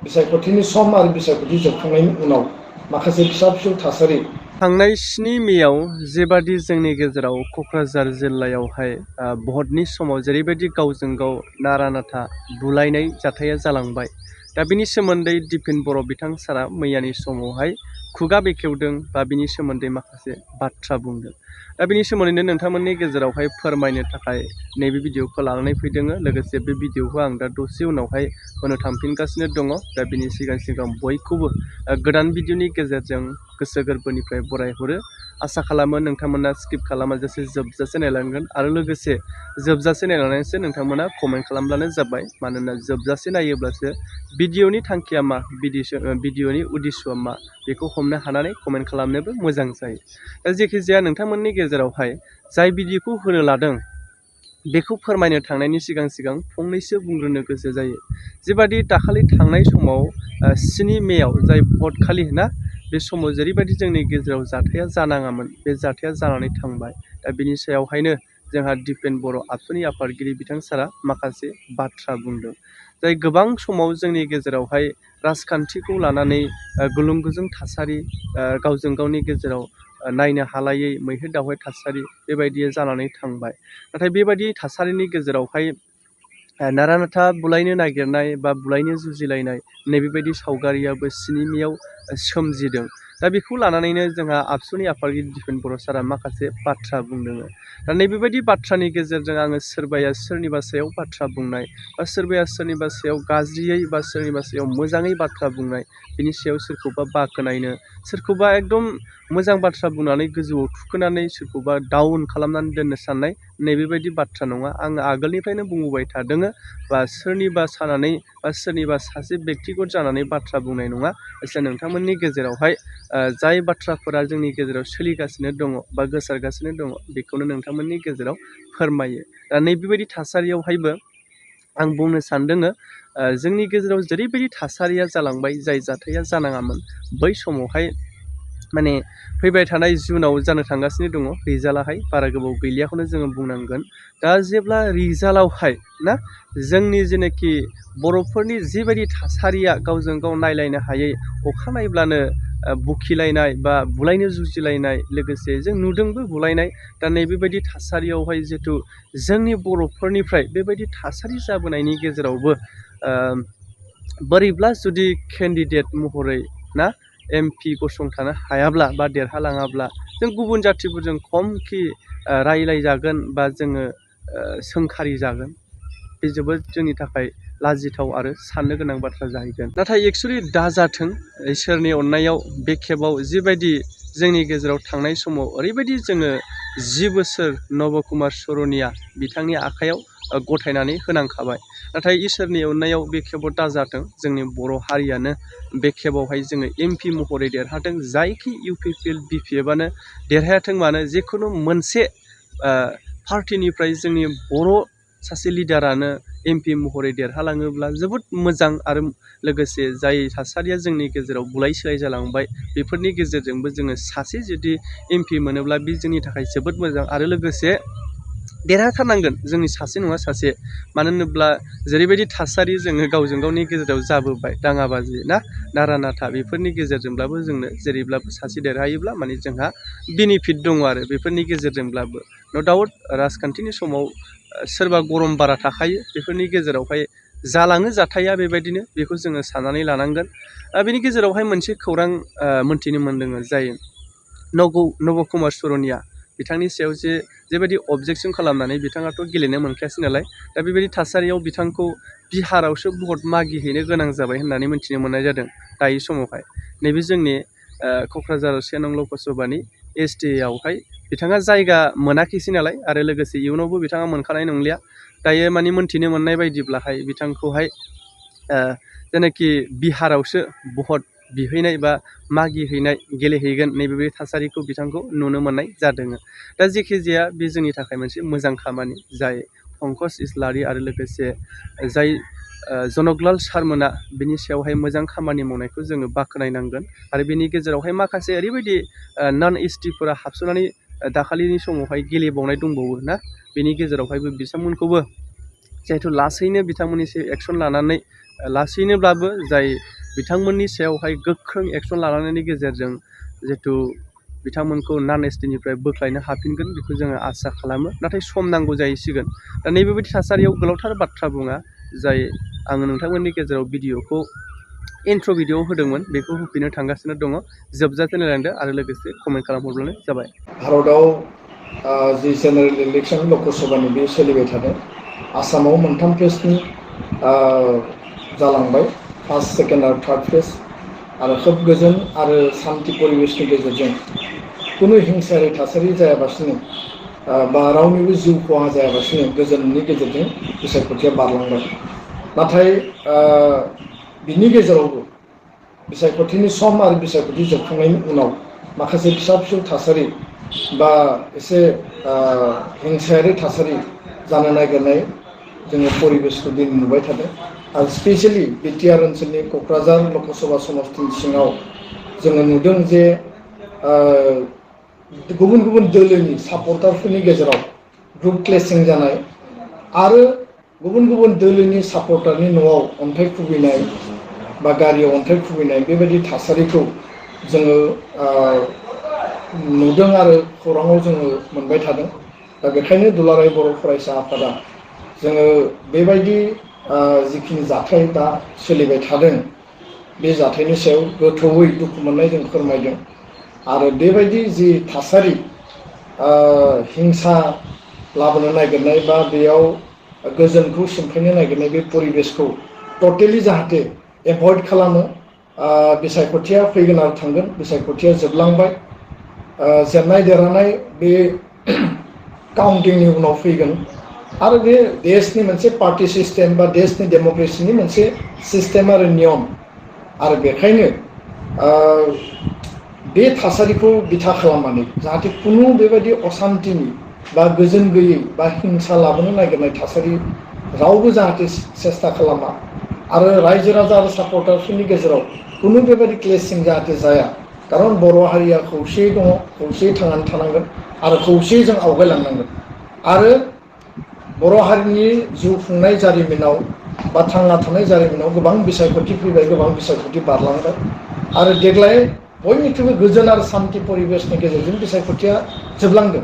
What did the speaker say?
बिसायख'थिनि सम आरो बिसायख'थि जोबखांनायनि उनाव माखासे फिसा फिसौ थासारि थांनाय 7 मेआव जेबादि जोंनि गेजेराव क'क्राझार जिल्लायावहाय भटनि समाव जेरैबायदि गावजों गाव नारा नाथा बुलायनाय जाथाया जालांबाय दा बिनि सोमोन्दै दिपेन बर' बिथां सारा मैयानि समावहाय खुगा बेखेवदों बा बिनि सोमोन्दै माखासे बाथ्रा बुंदों दा बिनि सोमोन्दैनो नोंथांमोननि गेजेरावहाय फोरमायनो थाखाय नैबे भिडिअखौ लानानै फैदों लोगोसे बे भिडिअखौ आं दा दसे उनावहाय होनो थांफिनगासिनो दङ दा बिनि सिगां बयखौबो गोदान भिडिअनि गेजेरजों गोसो गोरबोनिफ्राय बरायहरो आसा खालामो नोंथांमोना स्किप खालामाजासे जोबजासे नायलांगोन आरो लोगोसे जोबजासे नायलांनानैसो नोंथांमोना कमेन्ट खालामब्लानो जाबाय मानोना जोबजासे नायोब्लासो भिडिअनि थांखिया मा भिडिअनि उद्देश्यआ मा बेखौ हमनो हानानै कमेन्ट खालामनोबो मोजां जायो दा जेखि जाया नोंथांमोननि गेजेरावहाय जाय भिडिअखौ होनो लादों बेखौ फोरमायनो थांनायनि सिगां फंनैसो बुंग्रोनो गोसो जायो जेबादि दाखालि थांनाय समाव 7 मेआव जाय भट खालि ना बे समाव जेरैबायदि जोंनि गेजेराव जाथाया जानाङामोन बे जाथाया जानानै थांबाय दा बिनि सायावहायनो जोंहा दिपेन बर' आबसुनि आफादगिरि बिथां सारा माखासे बाथ्रा बुंदों जाय गोबां समाव जोंनि गेजेरावहाय राजखान्थिखौ लानानै गुलुं गुजुं थासारि गावजों गावनि गेजेराव नायनो हालायै मैहेर दावहाय थासारि बेबायदि जानानै थांबाय नाथाय बेबायदि थासारिनि गेजेरावहाय नारा नाथा बुलायनो नागिरनाय बा बुलायनो जुजिलायनाय नैबेबायदि सावगारियाबो 7 मेआव सोमजिदों दा बेखौ लानानैनो जोंहा आबसुनि आफादगिरि दिपेन बर' सारा माखासे बाथ्रा बुंदों दा नैबेबायदि बाथ्रानि गेजेरजों आङो सोरबाया सोरनिबा सायाव बाथ्रा बुंनाय बा सोरबाया सोरनिबा सायाव गाज्रियै बा सोरनिबा सायाव मोजाङै बाथ्रा बुंनाय बिनि सायाव सोरखौबा बाख्नायनो सोरखौबा एकदम मोजां बाथ्रा बुंनानै गोजौआव थुखोनानै सोरखौबा डाउन खालामनानै दोननो साननाय नैबेबायदि बाथ्रा नङा आङो आगोलनिफ्रायनो बुंबोबाय थादों बा सोरनिबा सानानै बा सोरनिबा सासे बेक्तिगत जानानै बाथ्रा बुंनाय नङा एसे नोंथांमोननि गेजेरावहाय जाय बाथ्राफोरा जोंनि गेजेराव सोलिगासिनो दङ बा गोसारगासिनो दङ बेखौनो नोंथांमोननि गेजेराव फोरमायो दा नैबेबायदि थासारियावहायबो आं बुंनो सानदों जोंनि गेजेराव जेरैबायदि थासारिया जालांबाय जाय जाथाया जानाङामोन बै समावहाय माने फैबाय थानाय जुनाव जानो थांगासिनो दङ रिजाल्टआहाय बारा गोबाव गैलियाखौनो जोङो बुंनांगोन दा जेब्ला रिजाल्टआवहाय ना जोंनि जेनाखि बर'फोरनि जिबायदि थासारिया गावजों गाव नायलायनो हायै अखा नायब्लानो बुखिलायनाय बा बुलायनो जुजिलायनाय लोगोसे जों नुदोंबो बुलायनाय दा नैबेबायदि थासारियावहाय जिहेथु जोंनि बर'फोरनिफ्राय बेबायदि थासारि जाबोनायनि गेजेरावबो बोरैब्ला जुदि केन्डिडेट महरै ना MP गसंथानो हायाब्ला बा देरहालाङाब्ला जों गुबुन जाथिफोरजों खमखि रायलायजागोन बा जोङो सोंखारि जागोन बे जोबोद जोंनि थाखाय लाजिथाव आरो साननो गोनां बाथ्रा जाहैगोन नाथाय एक्सुवेलि दाजाथों इसोरनि अननायाव बे खेबाव जिबायदि जोंनि गेजेराव थांनाय समाव ओरैबायदि जोङो 10 बोसोर नब कुमार सरनिया बिथांनि आखायाव गथायनानै होनांखाबाय नाथाय इसोरनि अननायाव बे खेबाव दाजाथों जोंनि बर' हारियानो बे खेबावहाय जोङो MP महरै देरहाथों जायखि UPPL BPFआनो देरहायाथों मानो जिखुनु मोनसे पार्टिनिफ्राय जोंनि बर' सासे लिडारानो MP महरै देरहालाङोब्ला जोबोद मोजां आरो लोगोसे जाय थासारिया जोंनि गेजेराव बुलाय सोलाय जालांबाय बेफोरनि गेजेरजोंबो जोङो सासे जुदि MP मोनोब्ला बे जोंनि थाखाय जोबोद मोजां आरो लोगोसे देरहाथारनांगोन जोंनि सासे नङा सासे मानो होनोब्ला जेरैबायदि थासारि जोङो गावजों गावनि गेजेराव जाबोबाय दाङाबाजि नारा नाथा बेफोरनि गेजेरजोंब्लाबो जोंनो जेरैब्लाबो सासे देरहायोब्ला माने जोंहा बेनिफिट दङ आरो बेफोरनि गेजेरजोंब्लाबो न' डाउट राजखान्थिनि समाव सोरबा गरम बारा थाखायो बेफोरनि गेजेरावहाय जालाङो जाथाया बेबायदिनो बेखौ जोङो साननानै लानांगोन बेनि गेजेरावहाय मोनसे खौरां मोनथिनो मोनदों जाय नब कुमार सरनिया बिथांनि सायाव जेबायदि अबजेक्सन खालामनानै बिथाङाथ' गेलेनो मोनखायासै नालाय दा बेबायदि थासारियाव बिथांखौ बिहारावसो भट मागिहैनो गोनां जाबाय होननानै मिथिनो मोननाय जादों दायो समावहाय नैबे जोंनि क'क्राझार 1 नं लकसभानि ST आवहाय बिथाङा जायगा मोनाखैसै नालाय आरो लोगोसे इयुनावबो बिथाङा मोनखानाय नंलिया दायो माने मोनथिनो मोननाय बायदिब्लाहाय बिथांखौहाय जेनाखि बिहारावसो भट बिहैनाय बा मागिहैनाय गेलेहैगोन नैबे थासारिखौ बिथांखौ नुनो मोननाय जादों दा जेखि जाया बे जोंनि थाखाय मोनसे मोजां खामानि जाय पंकज इस्लारि आरो लोगोसे जाय जनकलाल सारमोना बिनि सायावहाय मोजां खामानि मावनायखौ जोङो बाख्नायनांगोन आरो बेनि गेजेरावहाय माखासे ओरैबायदि नन STफोरा हाबसोनानै दाखालिनि समावहाय गेलेबावनाय दंबावो ना बेनि गेजेरावहायबो बिथांमोनखौबो जिहेथु लासैनो बिथांमोननि सायाव एक्सन लानानै लासैनोब्लाबो जाय बिथांमोननि सायावहाय गोख्रों एक्सन लानायनि गेजेरजों जिहेथु बिथांमोनखौ नन एसटिनिफ्राय बोख्लायनो हाफिनगोन बेखौ जोङो आसा खालामो। नाथाय सम नांगौ जाहैसिगोन। दा नैबेबायदि थासारियाव गोलावथार बाथ्रा बुङा जाय आङो नोंथांमोननि गेजेराव भिडिअखौ इन्ट्र' भिडिअ होदोंमोन बेखौ होफिननो थांगासिनो दङ। जोबजासे नायलांदो आरो लोगोसे कमेन्ट खालामहरब्लानो जाबाय। भारतआव जि जेनेरेल इलेक्सन लकसभानि बे सोलिबाय थादों। आसामाव मोनथाम फेजनि जालांबाय, फार्स्ट, सेकेन्ड आरो थार्ड फेज। आरो खोब गोजोन आरो सान्थि परिबेसनि गेजेरजों कुनु हिंसायारि थासारि जायाबासिनो बा रावनिबो जिउ खहा जायाबासिनो गोजोननि गेजेरजों बिसायख'थिया बारलांबाय। नाथाय बिनि गेजेरावबो बिसायख'थिनि सम आरो बिसायख'थि जोबखांनायनि उनाव माखासे फिसा फिसौ थासारि बा एसे हिंसायारि थासारि जानो नागिरनाय जोङो परिबेसखौ दिनै नुबाय थादों। आरो स्पेसियेलि बिटिआर ओनसोलनि क'क्राझार लकसभा समस्तिनि सिङाव जोङो नुदों जे गुबुन गुबुन दोलोनि सापर्टारफोरनि गेजेराव ग्रुप क्लेसिं जानाय आरो गुबुन गुबुन दोलोनि सापर्टारनि न'आव अन्थाइ खुबैनाय बा गारियाव अन्थाइ खुबैनाय बेबायदि थासारिखौ जोङो नुदों आरो खौराङाव जोङो मोनबाय थादों। दा बेखायनो दुलाराय बर' फरायसा आफादा जोङो बेबायदि जिखिनि जाथाय दा सोलिबाय थादों बे जाथायनि सायाव गोथौयै दुखु मोननाय जों फोरमायदों। आरो बेबायदि जि थासारि हिंसा लाबोनो नागिरनाय बा बेयाव गोजोनखौ सिमफायनो नागिरनाय बे परिबेसखौ टटेलि जाहाथे एभयड खालामो। बिसायख'थिया फैगोन आरो थांगोन, बिसायख'थिया जोबलांबाय। जेननाय देरहानाय बे काउन्टिंनि उनाव फैगोन आरो बे देशनि मोनसे पार्टि सिस्टेम बा देशनि डेम'क्रेसिनि मोनसे सिस्टेम आरो नियम। आरो बेखायनो बे थासारिखौ बिथा खालामनानै जाहाथे कुनु बेबायदि असान्तिनि बा गोजोन गैयै बा हिंसा लाबोनो नागिरनाय थासारि रावबो जाहाथे सेस्था खालामा आरो रायजो राजा आरो सापर्टारफोरनि गेजेराव कुनु बेबायदि क्लेसिं जाहाथे जाया। खारन बर' हारिया खौसेयै दङ, खौसेयै थांनानै थानांगोन आरो खौसेयै जों आवगायलांनांगोन। आरो बर' हारिनि जिउ खुंनाय जारिमिनाव बा थांना थानाय जारिमिनाव गोबां बिसायख'थि फैबाय, गोबां बिसायख'थि बारलांबाय। आरो देग्लाय बयनिख्रुइबो गोजोन आरो सान्थि परिबेसनि गेजेरजों बिसायख'थिया जोबलांदों।